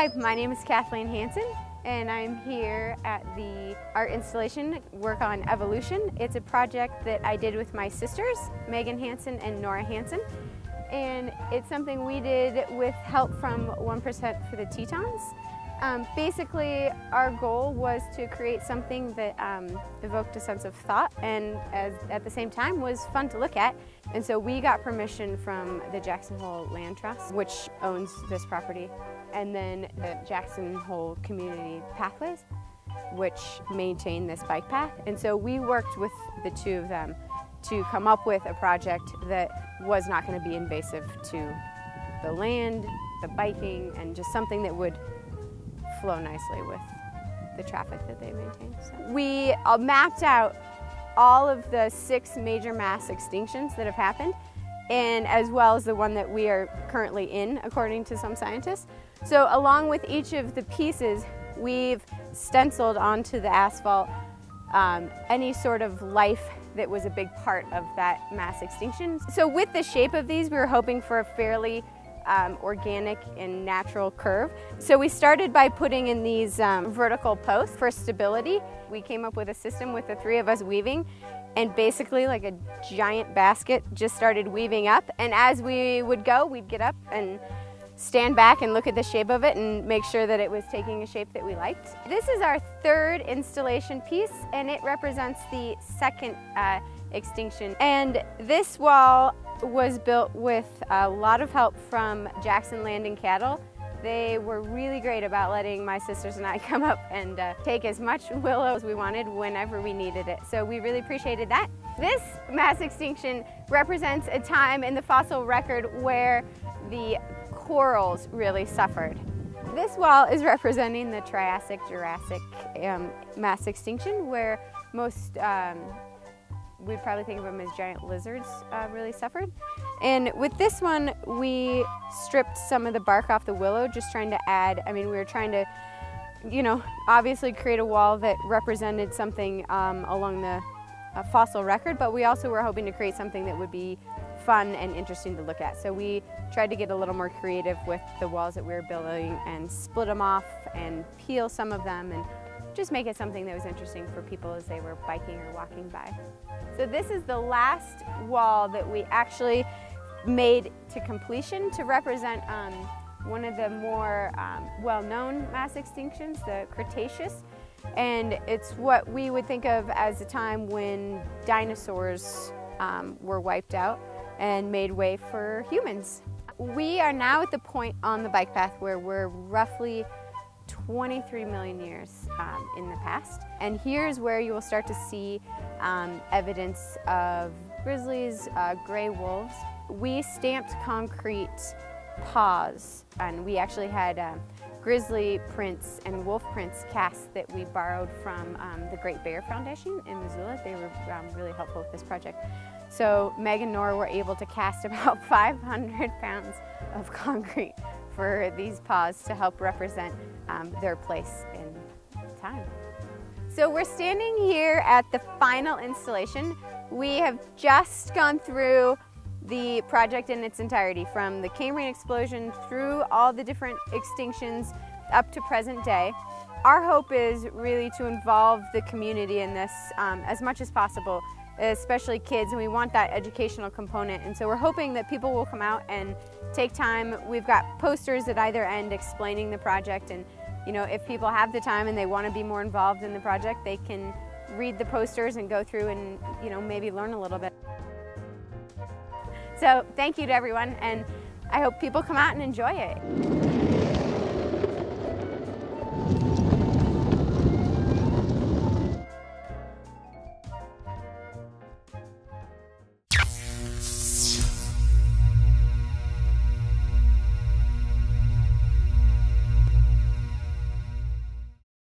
Hi, my name is Kathleen Hansen, and I'm here at the art installation Work on Evolution. It's a project that I did with my sisters, Megan Hansen and Nora Hansen, and it's something we did with help from 1% For The Tetons. Basically, our goal was to create something that evoked a sense of thought and at the same time was fun to look at. And so we got permission from the Jackson Hole Land Trust, which owns this property, and then the Jackson Hole Community Pathways, which maintain this bike path. And so we worked with the two of them to come up with a project that was not going to be invasive to the land, the biking, and just something that would flow nicely with the traffic that they maintain. So we mapped out all of the 6 major mass extinctions that have happened, and as well as the one that we are currently in, according to some scientists. So along with each of the pieces, we've stenciled onto the asphalt any sort of life that was a big part of that mass extinction. So with the shape of these, we were hoping for a fairly organic and natural curve. So we started by putting in these vertical posts for stability. We came up with a system with the 3 of us weaving, and basically like a giant basket just started weaving up, and as we would go, we'd get up and stand back and look at the shape of it and make sure that it was taking a shape that we liked. This is our 3rd installation piece, and it represents the 2nd extinction. And this wall was built with a lot of help from Jackson Land and Cattle. They were really great about letting my sisters and I come up and take as much willow as we wanted whenever we needed it. So we really appreciated that. This mass extinction represents a time in the fossil record where the corals really suffered. This wall is representing the Triassic-Jurassic mass extinction, where most we'd probably think of them as giant lizards really suffered. And with this one, we stripped some of the bark off the willow, just trying to add, we were trying to, obviously create a wall that represented something along the fossil record, but we also were hoping to create something that would be fun and interesting to look at. So we tried to get a little more creative with the walls that we were building and split them off and peel some of them and just make it something that was interesting for people as they were biking or walking by. So this is the last wall that we actually made to completion to represent one of the more well-known mass extinctions, the Cretaceous. And it's what we would think of as a time when dinosaurs were wiped out and made way for humans. We are now at the point on the bike path where we're roughly 23 million years in the past. And here's where you will start to see evidence of grizzlies, gray wolves. We stamped concrete paws, and we actually had grizzly prints and wolf prints cast that we borrowed from the Great Bear Foundation in Missoula. They were really helpful with this project. So Meg and Nora were able to cast about 500 pounds of concrete for these paws to help represent their place in time. So we're standing here at the final installation. We have just gone through the project in its entirety, from the Cambrian explosion through all the different extinctions up to present day. Our hope is really to involve the community in this as much as possible, especially kids, and we want that educational component. And so we're hoping that people will come out and take time. We've got posters at either end explaining the project, and if people have the time and they want to be more involved in the project, they can read the posters and go through and maybe learn a little bit. So thank you to everyone, and I hope people come out and enjoy it.